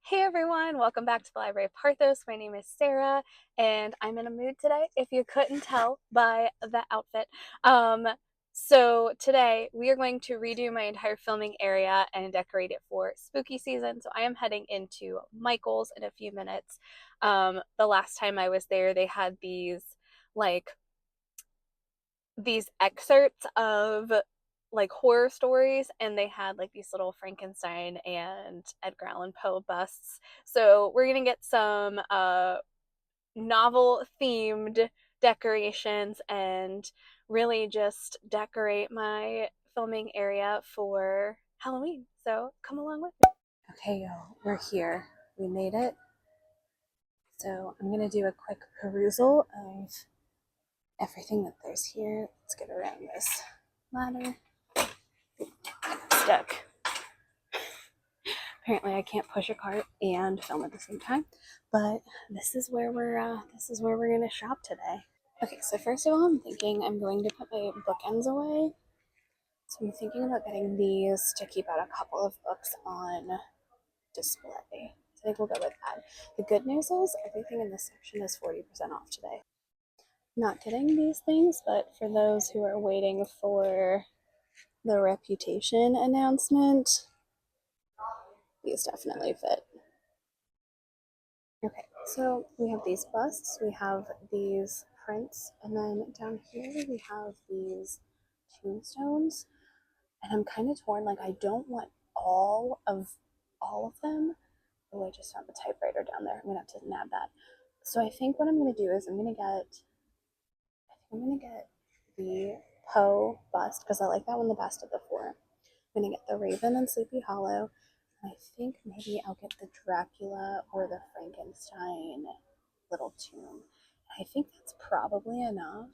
Hey everyone, welcome back to the Library of Parthos. My name is Sarah, and I'm in a mood today, if you couldn't tell by the outfit. So today we are going to redo my entire filming area and decorate it for spooky season. So I am heading into Michael's in a few minutes. The last time I was there, they had like these excerpts of like horror stories, and they had like these little Frankenstein and Edgar Allan Poe busts. So we're gonna get some novel themed decorations and really just decorate my filming area for Halloween. So come along with me. Okay, y'all, we're here. We made it. So I'm gonna do a quick perusal of everything that there's here. Let's get around this ladder. Stuck. Apparently I can't push a cart and film at the same time, but this is where we're gonna shop today. Okay, so first of all, I'm thinking I'm going to put my bookends away. So I'm thinking about getting these to keep out a couple of books on display. So I think we'll go with that. The good news is everything in this section is 40% off today. Not getting these things, but for those who are waiting for the Reputation announcement, these definitely fit. Okay, so we have these busts, we have these prints, and then down here we have these tombstones. And I'm kind of torn, like I don't want all of them. Oh, I just found the typewriter down there. I'm gonna have to nab that. So I think what I'm gonna do is I'm gonna get the Poe bust because I like that one the best of the four. I'm gonna get the Raven and Sleepy Hollow. I think maybe I'll get the Dracula or the Frankenstein little tomb. I think that's probably enough.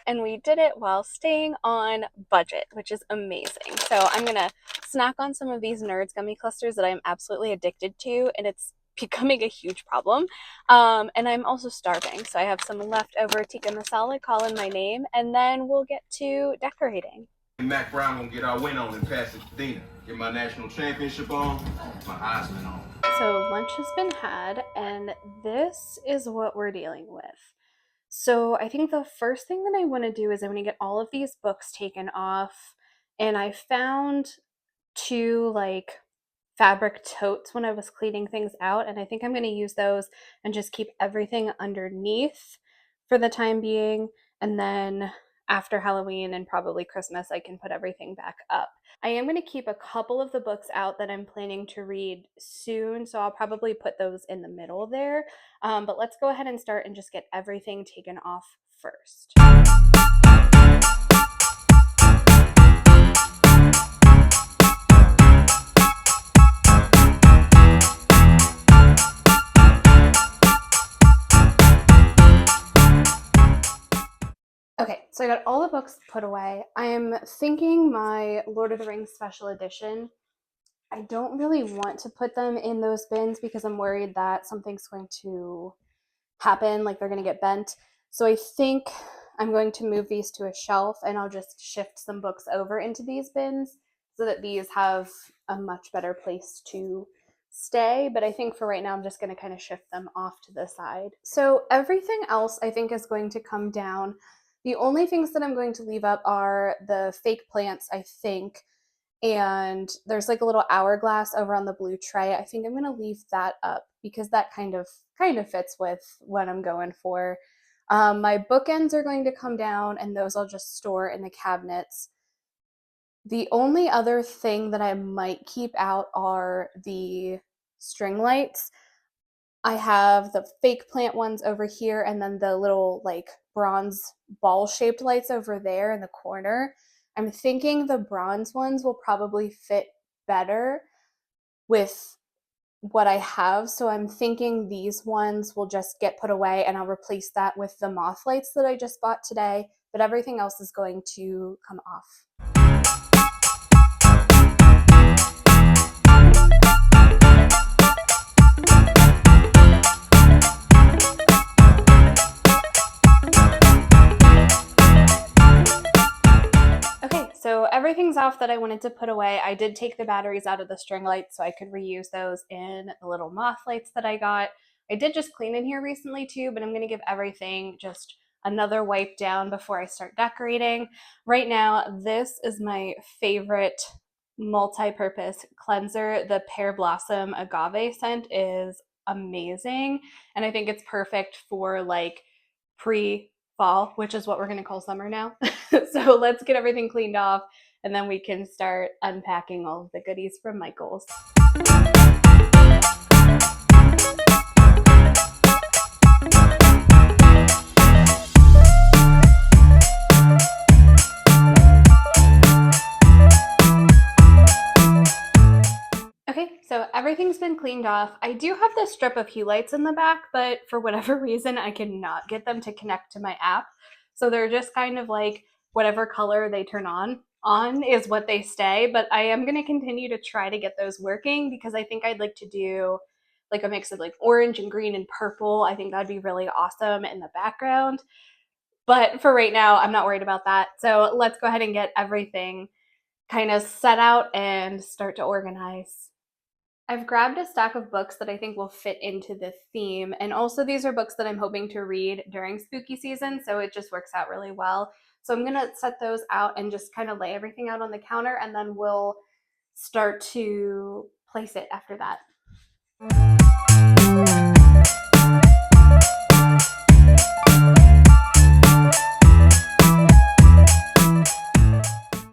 And we did it while staying on budget, which is amazing. So I'm gonna snack on some of these Nerds gummy clusters that I'm absolutely addicted to, and it's becoming a huge problem. And I'm also starving, so I have some leftover tikka masala calling my name, and then we'll get to decorating. Mac Brown gonna get our win on and pass it to Dina. Get my national championship on, my Heisman on. So lunch has been had, and this is what we're dealing with. So I think the first thing that I want to do is I want to get all of these books taken off. And I found two like fabric totes when I was cleaning things out. And I think I'm going to use those and just keep everything underneath for the time being. And then after Halloween and probably Christmas, I can put everything back up. I am going to keep a couple of the books out that I'm planning to read soon, so I'll probably put those in the middle there. But let's go ahead and start and just get everything taken off first. Okay, so I got all the books put away. I am thinking my Lord of the Rings special edition, I don't really want to put them in those bins because I'm worried that something's going to happen, like they're going to get bent. So I think I'm going to move these to a shelf, and I'll just shift some books over into these bins so that these have a much better place to stay. But I think for right now, I'm just going to kind of shift them off to the side. So everything else I think is going to come down. The only things that I'm going to leave up are the fake plants, I think, and there's like a little hourglass over on the blue tray. I think I'm going to leave that up because that kind of fits with what I'm going for. My bookends are going to come down, and those I'll just store in the cabinets. The only other thing that I might keep out are the string lights. I have the fake plant ones over here, and then the little like bronze ball-shaped lights over there in the corner. I'm thinking the bronze ones will probably fit better with what I have. So I'm thinking these ones will just get put away and I'll replace that with the moth lights that I just bought today, but everything else is going to come off. Okay, so everything's off that I wanted to put away. I did take the batteries out of the string lights so I could reuse those in the little moth lights that I got. I did just clean in here recently too, but I'm going to give everything just another wipe down before I start decorating. Right now, this is my favorite multi-purpose cleanser. The Pear Blossom Agave scent is amazing, and I think it's perfect for like pre-fall, which is what we're going to call summer now. So let's get everything cleaned off and then we can start unpacking all of the goodies from Michael's. Okay, so everything's been cleaned off. I do have this strip of hue lights in the back, but for whatever reason, I cannot get them to connect to my app. So they're just kind of like whatever color they turn on is what they stay. But I am going to continue to try to get those working because I think I'd like to do like a mix of like orange and green and purple. I think that'd be really awesome in the background. But for right now, I'm not worried about that. So let's go ahead and get everything kind of set out and start to organize. I've grabbed a stack of books that I think will fit into the theme. And also these are books that I'm hoping to read during spooky season, so it just works out really well. So I'm gonna set those out and just kind of lay everything out on the counter, and then we'll start to place it after that.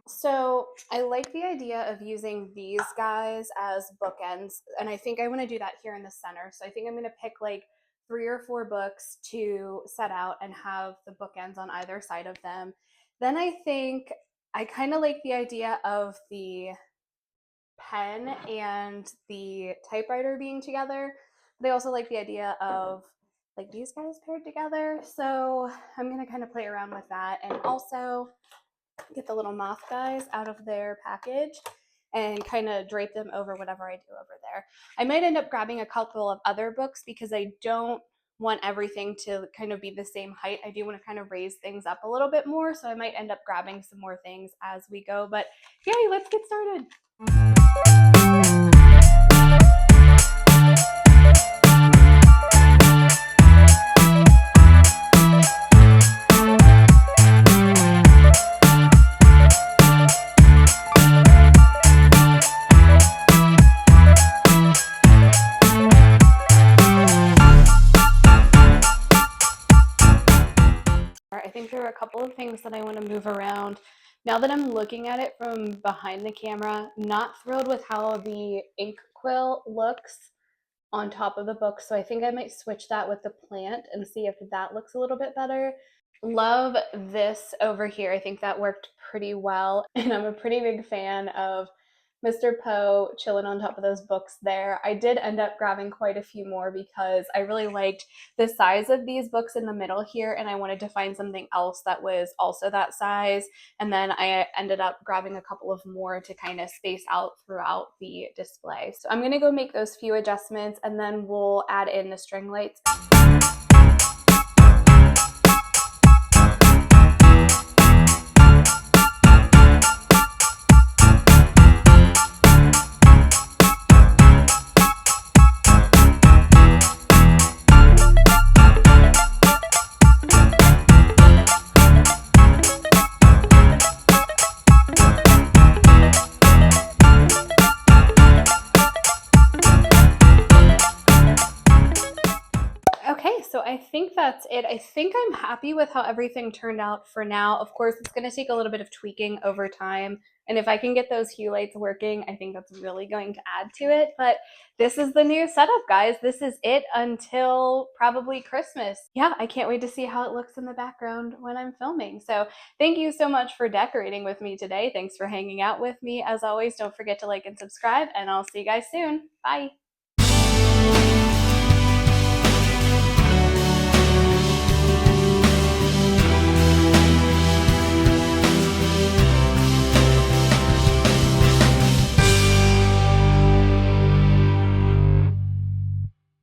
So I like the idea of using these guys as bookends, and I think I want to do that here in the center. So I think I'm going to pick like 3 or 4 books to set out and have the bookends on either side of them. Then I think I kind of like the idea of the pen and the typewriter being together, but I also like the idea of like these guys paired together. So I'm going to kind of play around with that, and also get the little moth guys out of their package and kind of drape them over whatever I do over there. I might end up grabbing a couple of other books because I don't want everything to kind of be the same height. I do want to kind of raise things up a little bit more, so I might end up grabbing some more things as we go. But yay, let's get started. I think there are a couple of things that I want to move around. Now that I'm looking at it from behind the camera, not thrilled with how the ink quill looks on top of the book. So I think I might switch that with the plant and see if that looks a little bit better. Love this over here. I think that worked pretty well. And I'm a pretty big fan of Mr. Poe chilling on top of those books there. I did end up grabbing quite a few more because I really liked the size of these books in the middle here, and I wanted to find something else that was also that size. And then I ended up grabbing a couple of more to kind of space out throughout the display. So I'm gonna go make those few adjustments, and then we'll add in the string lights. Okay, so I think that's it. I think I'm happy with how everything turned out for now. Of course, it's going to take a little bit of tweaking over time And if I can get those hue lights working, I think that's really going to add to it. But this is the new setup, guys. This is it until probably Christmas. Yeah, I can't wait to see how it looks in the background when I'm filming. So thank you so much for decorating with me today. Thanks for hanging out with me. As always, don't forget to like and subscribe, and I'll see you guys soon. Bye.